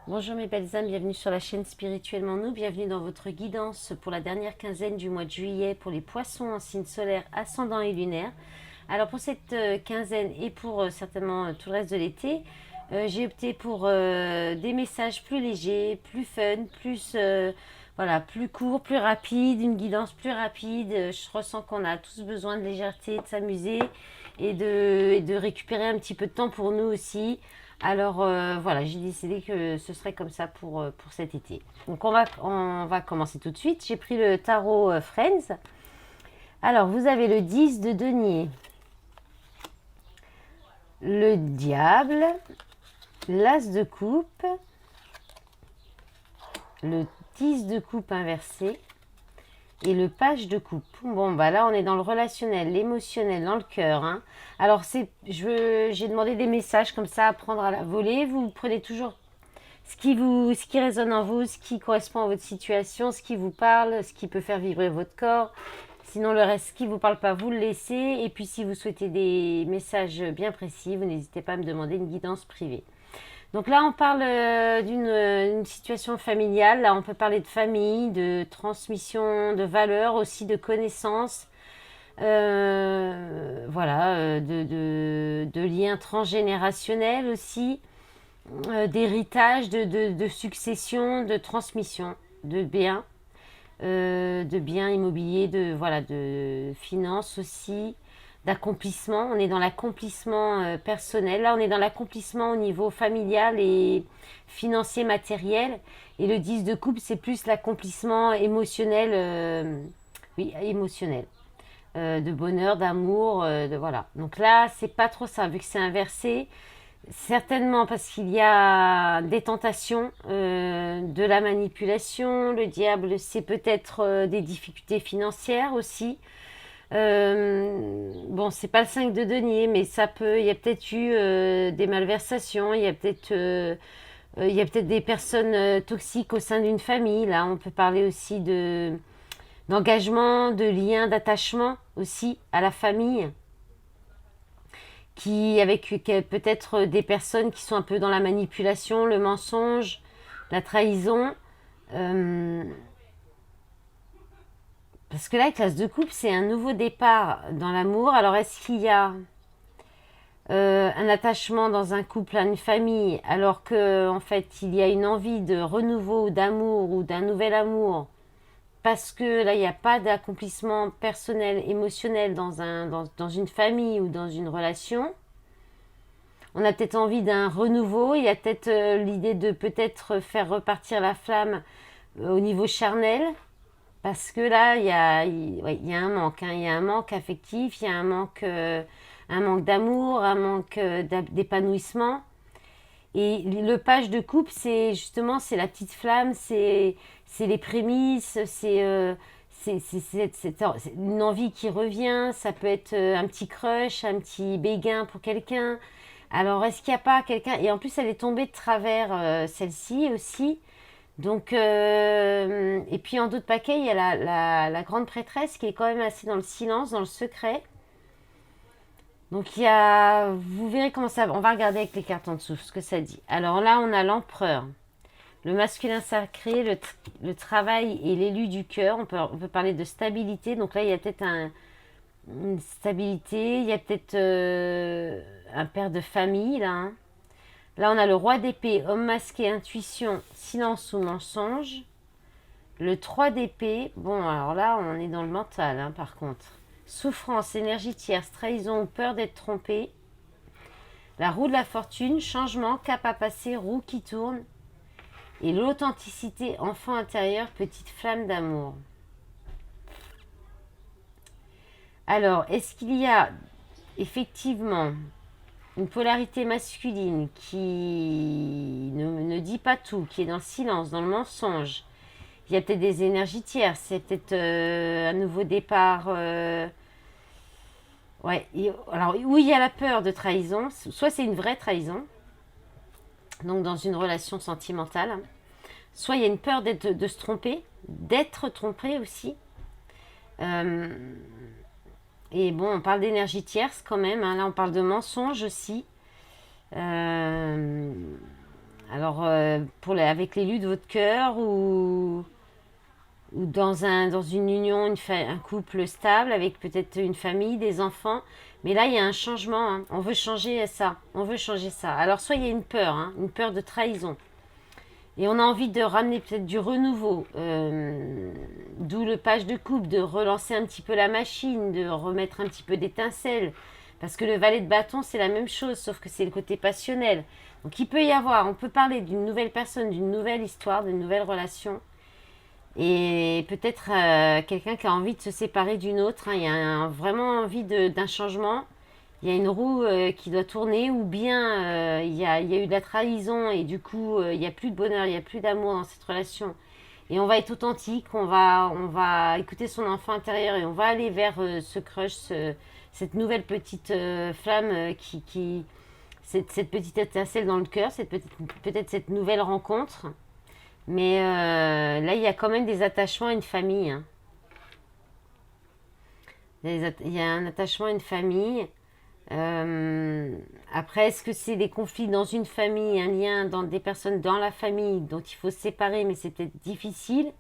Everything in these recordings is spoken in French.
Bonjour mes belles âmes, bienvenue sur la chaîne Spirituellement Nous, bienvenue dans votre guidance pour la dernière quinzaine du mois de juillet pour les poissons en signe solaire, ascendant et lunaire. Alors pour cette quinzaine et pour certainement tout le reste de l'été, j'ai opté pour des messages plus légers, plus fun, plus voilà, plus court, plus rapide, une guidance plus rapide. Je ressens qu'on a tous besoin de légèreté, de s'amuser et de récupérer un petit peu de temps pour nous aussi. Alors voilà, j'ai décidé que ce serait comme ça pour cet été. Donc on va commencer tout de suite. J'ai pris le tarot Friends. Alors vous avez le 10 de denier, le diable, l'as de coupe, le 10 de coupe inversé et le page de coupe. Bon, bah là, on est dans le relationnel, l'émotionnel, dans le cœur. Hein. Alors, j'ai demandé des messages comme ça à prendre à la volée. Vous prenez toujours ce qui résonne en vous, ce qui correspond à votre situation, ce qui vous parle, ce qui peut faire vibrer votre corps. Sinon, le reste, ce qui ne vous parle pas, vous le laissez. Et puis, si vous souhaitez des messages bien précis, vous n'hésitez pas à me demander une guidance privée. Donc là, on parle d'une situation familiale. Là, on peut parler de famille, de transmission de valeurs, aussi de connaissances. Voilà, de liens transgénérationnels aussi, d'héritage, de succession, de transmission, de biens immobiliers, voilà, de finances aussi, d'accomplissement. On est dans l'accomplissement personnel. Là, on est dans l'accomplissement au niveau familial et financier, matériel. Et le 10 de coupe, c'est plus l'accomplissement émotionnel, oui, émotionnel. De bonheur, d'amour, voilà. Donc là, c'est pas trop ça, vu que c'est inversé. Certainement parce qu'il y a des tentations, de la manipulation. Le diable, c'est peut-être des difficultés financières aussi. Bon, c'est pas le 5 de denier, mais ça peut. Il y a peut-être eu des malversations. Il y a peut-être des personnes toxiques au sein d'une famille. Là, on peut parler aussi d'engagement, de lien, d'attachement aussi à la famille avec peut-être des personnes qui sont un peu dans la manipulation, le mensonge, la trahison. Euh, Parce que là, la classe de couple, c'est un nouveau départ dans l'amour. Alors, est-ce qu'il y a un attachement dans un couple, à une famille, alors que en fait, il y a une envie de renouveau, d'amour ou d'un nouvel amour, parce que là, il n'y a pas d'accomplissement personnel, émotionnel dans une famille ou dans une relation. On a peut-être envie d'un renouveau. Il y a peut-être l'idée de peut-être faire repartir la flamme au niveau charnel. Parce que là, ouais, il y a un manque. Hein. Il y a un manque affectif, il y a un manque d'amour, un manque d'épanouissement. Et le page de coupe, c'est justement, c'est la petite flamme, c'est les prémices, c'est une envie qui revient. Ça peut être un petit crush, un petit béguin pour quelqu'un. Alors, est-ce qu'il n'y a pas quelqu'un... Et en plus, elle est tombée de travers, celle-ci aussi. Donc, et puis en d'autres paquets, il y a la grande prêtresse qui est quand même assez dans le silence, dans le secret. Donc, vous verrez comment ça va. On va regarder avec les cartes en dessous ce que ça dit. Alors là, on a l'empereur, le masculin sacré, le travail et l'élu du cœur. On peut parler de stabilité. Donc là, il y a peut-être une stabilité. Il y a peut-être un père de famille, là. Hein. Là, on a le roi d'épée, homme masqué, intuition, silence ou mensonge. Le 3 d'épée, bon, alors là, on est dans le mental, hein, par contre. Souffrance, énergie tierce, trahison ou peur d'être trompé. La roue de la fortune, changement, cap à passer, roue qui tourne. Et l'authenticité, enfant intérieur, petite flamme d'amour. Alors, est-ce qu'il y a effectivement une polarité masculine qui ne dit pas tout, qui est dans le silence, dans le mensonge? Il y a peut-être des énergies tierces, c'est peut-être un nouveau départ. Ouais. Alors, où il y a la peur de trahison, soit c'est une vraie trahison, donc dans une relation sentimentale, soit il y a une peur de se tromper, d'être trompé aussi. Euh, et bon, on parle d'énergie tierce quand même, hein, là on parle de mensonge aussi. Euh, Alors, avec l'élu de votre cœur ou dans une union, un couple stable avec peut-être une famille, des enfants. Mais là, il y a un changement, hein. On veut changer ça. On veut changer ça. Alors, soit il y a une peur, hein, une peur de trahison. Et on a envie de ramener peut-être du renouveau. D'où le page de coupe, de relancer un petit peu la machine, de remettre un petit peu d'étincelle. Parce que le valet de bâton, c'est la même chose, sauf que c'est le côté passionnel. Donc il peut y avoir, on peut parler d'une nouvelle personne, d'une nouvelle histoire, d'une nouvelle relation. Et peut-être quelqu'un qui a envie de se séparer d'une autre, hein. Il y a vraiment envie d'un changement. Il y a une roue qui doit tourner ou bien il y a eu de la trahison et du coup il n'y a plus de bonheur, il n'y a plus d'amour dans cette relation. Et on va être authentique, on va écouter son enfant intérieur et on va aller vers ce crush, cette nouvelle petite flamme cette petite étincelle dans le cœur, peut-être cette nouvelle rencontre. Mais là, il y a quand même des attachements à une famille, hein. Il y a un attachement à une famille. Après, est-ce que c'est des conflits dans une famille, un lien dans des personnes dans la famille dont il faut se séparer, mais c'est peut-être difficile.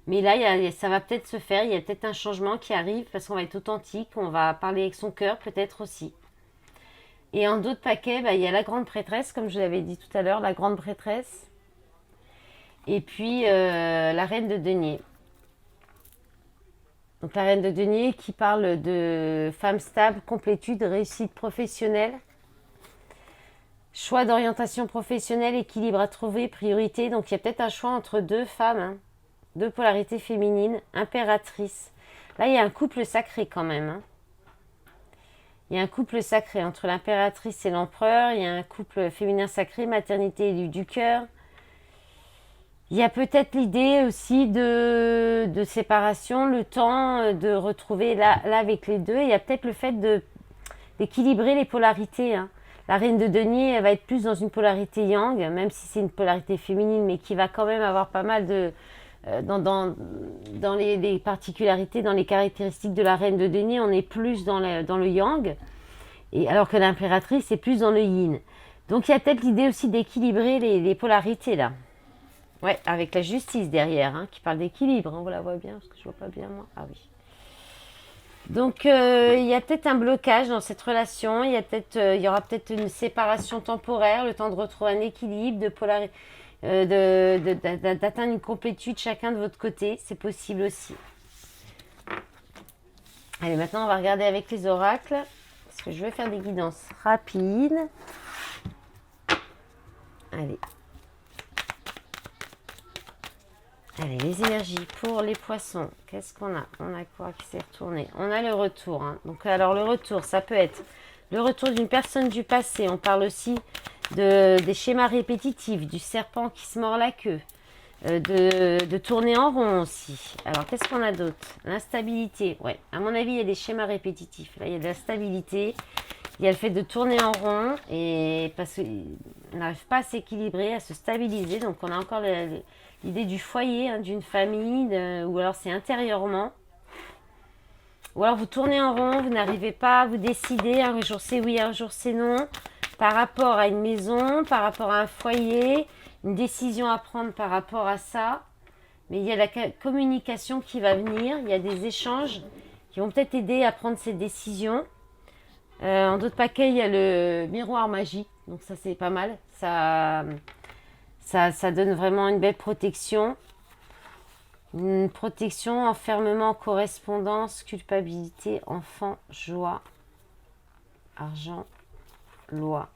Mais là, ça va peut-être se faire. Il y a peut-être un changement qui arrive parce qu'on va être authentique, on va parler avec son cœur peut-être aussi. Et en d'autres paquets, bah, il y a la grande prêtresse, comme je l'avais dit tout à l'heure, la grande prêtresse. Et puis la reine de denier. Donc la reine de denier qui parle de femme stable, complétude, réussite professionnelle, choix d'orientation professionnelle, équilibre à trouver, priorité. Donc il y a peut-être un choix entre deux femmes, hein, deux polarités féminines, impératrice. Là il y a un couple sacré quand même, hein. Il y a un couple sacré entre l'impératrice et l'empereur. Il y a un couple féminin sacré, maternité élue du cœur. Il y a peut-être l'idée aussi de séparation, le temps de retrouver là avec les deux. Il y a peut-être le fait d'équilibrer les polarités, hein. La reine de denier, elle va être plus dans une polarité yang, même si c'est une polarité féminine, mais qui va quand même avoir pas mal de... dans les particularités, dans les caractéristiques de la reine de denier, on est plus dans le yang, et alors que l'impératrice est plus dans le yin. Donc il y a peut-être l'idée aussi d'équilibrer les polarités là. Ouais, avec la justice derrière, hein, qui parle d'équilibre, hein, on la voit bien, parce que je vois pas bien moi. Ah oui. Donc il y a peut-être un blocage dans cette relation, il y aura peut-être une séparation temporaire, le temps de retrouver un équilibre, d'atteindre une complétude chacun de votre côté, c'est possible aussi. Allez, maintenant on va regarder avec les oracles, parce que je vais faire des guidances rapides. Allez. Allez, les énergies pour les poissons. Qu'est-ce qu'on a? On a quoi qui s'est retourné? On a le retour, hein. Donc, alors, le retour, ça peut être le retour d'une personne du passé. On parle aussi des schémas répétitifs, du serpent qui se mord la queue, de tourner en rond aussi. Alors, qu'est-ce qu'on a d'autre? L'instabilité. Ouais, à mon avis, il y a des schémas répétitifs. Là, il y a de la stabilité. Il y a le fait de tourner en rond et parce qu'on n'arrive pas à s'équilibrer, à se stabiliser. Donc, on a encore l'idée du foyer, hein, d'une famille, ou alors c'est intérieurement. Ou alors vous tournez en rond, vous n'arrivez pas à vous décider, un jour c'est oui, un jour c'est non, par rapport à une maison, par rapport à un foyer, une décision à prendre par rapport à ça. Mais il y a la communication qui va venir, il y a des échanges qui vont peut-être aider à prendre ces décisions. En d'autres paquets, il y a le miroir magique, donc ça c'est pas mal. Ça donne vraiment une belle protection. Une protection, enfermement, correspondance, culpabilité, enfant, joie, argent, loi.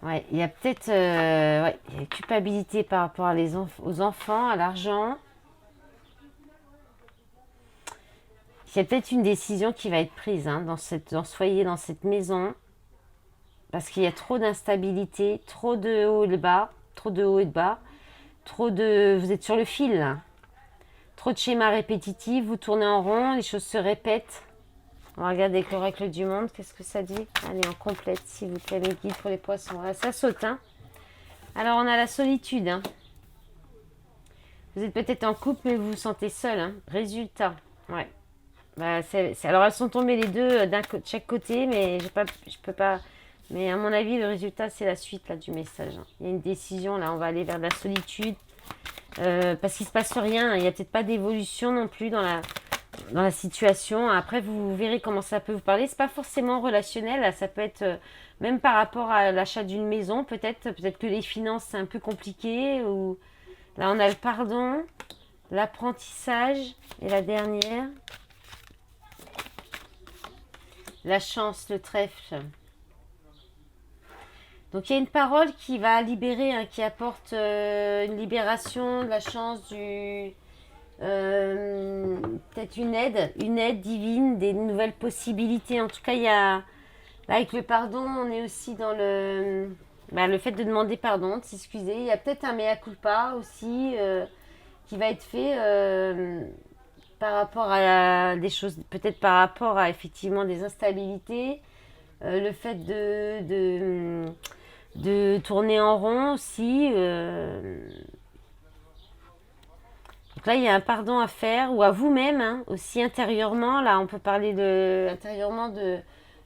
Ouais, il y a peut-être il y a culpabilité par rapport aux enfants, à l'argent. Il y a peut-être une décision qui va être prise, hein, dans ce foyer, dans cette maison. Parce qu'il y a trop d'instabilité, trop de haut et de bas, vous êtes sur le fil là. Trop de schémas répétitifs, vous tournez en rond, les choses se répètent. On va regarder avec l'oracle du monde, qu'est-ce que ça dit? Allez, en complète, s'il vous plaît, mes guides pour les poissons. Là, ça saute, hein. Alors, on a la solitude, hein. Vous êtes peut-être en couple, mais vous vous sentez seul, hein. Résultat, ouais. Bah, alors, elles sont tombées les deux de chaque côté, mais je peux pas Mais à mon avis, le résultat, c'est la suite là, du message. Il y a une décision, là, on va aller vers de la solitude. Parce qu'il ne se passe rien. Il n'y a peut-être pas d'évolution non plus dans la situation. Après, vous verrez comment ça peut vous parler. C'est pas forcément relationnel. Là, ça peut être même par rapport à l'achat d'une maison. Peut-être que les finances, c'est un peu compliqué. Ou là, on a le pardon, l'apprentissage et la dernière, la chance, le trèfle. Donc il y a une parole qui va libérer, hein, qui apporte une libération, de la chance, peut-être une aide divine, des nouvelles possibilités. En tout cas, il y a, là, avec le pardon, on est aussi dans le fait de demander pardon, de s'excuser. Il y a peut-être un mea culpa aussi qui va être fait par rapport à des choses, peut-être par rapport à effectivement des instabilités. Le fait de tourner en rond aussi. Donc là, il y a un pardon à faire, ou à vous-même, hein, aussi intérieurement. Là, on peut parler intérieurement de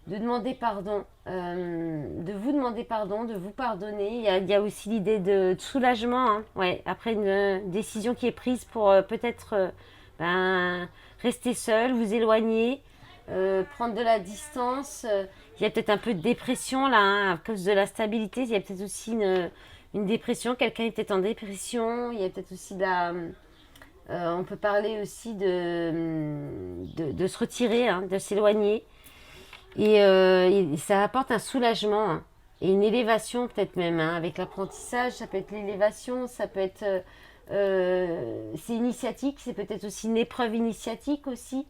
demander pardon, de vous demander pardon, de vous pardonner. Il y a aussi l'idée de soulagement, hein, ouais, après une décision qui est prise pour peut-être rester seul, vous éloigner, prendre de la distance. Il y a peut-être un peu de dépression là, hein, à cause de la stabilité. Il y a peut-être aussi une dépression. Quelqu'un est peut-être en dépression. Il y a peut-être aussi on peut parler aussi de se retirer, hein, de s'éloigner. Et ça apporte un soulagement, hein, et une élévation peut-être même, hein, avec l'apprentissage. Ça peut être l'élévation, ça peut être... c'est initiatique, c'est peut-être aussi une épreuve initiatique aussi.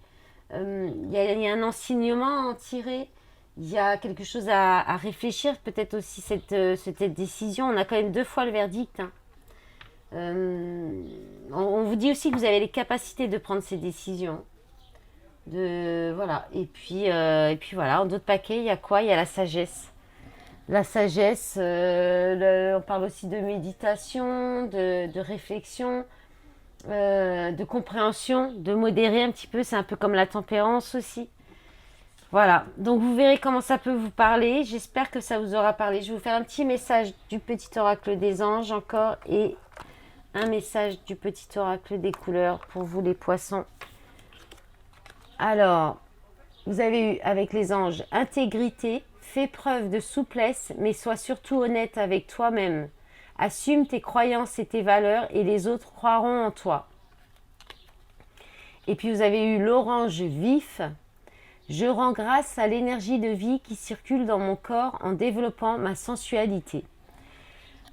Il y a un enseignement à en tirer. Il y a quelque chose à réfléchir, peut-être aussi cette décision. On a quand même 2 fois le verdict, hein. On vous dit aussi que vous avez les capacités de prendre ces décisions. Voilà. Et puis voilà, en d'autres paquets, il y a quoi? Il y a la sagesse. La sagesse, on parle aussi de méditation, de réflexion, de compréhension, de modérer un petit peu. C'est un peu comme la tempérance aussi. Voilà, donc vous verrez comment ça peut vous parler. J'espère que ça vous aura parlé. Je vais vous faire un petit message du petit oracle des anges encore et un message du petit oracle des couleurs pour vous les poissons. Alors, vous avez eu avec les anges intégrité, fais preuve de souplesse, mais sois surtout honnête avec toi-même. Assume tes croyances et tes valeurs et les autres croiront en toi. Et puis vous avez eu l'orange vif. Je rends grâce à l'énergie de vie qui circule dans mon corps en développant ma sensualité.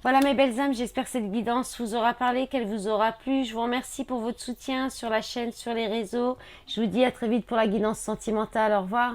Voilà mes belles âmes, j'espère que cette guidance vous aura parlé, qu'elle vous aura plu. Je vous remercie pour votre soutien sur la chaîne, sur les réseaux. Je vous dis à très vite pour la guidance sentimentale. Au revoir.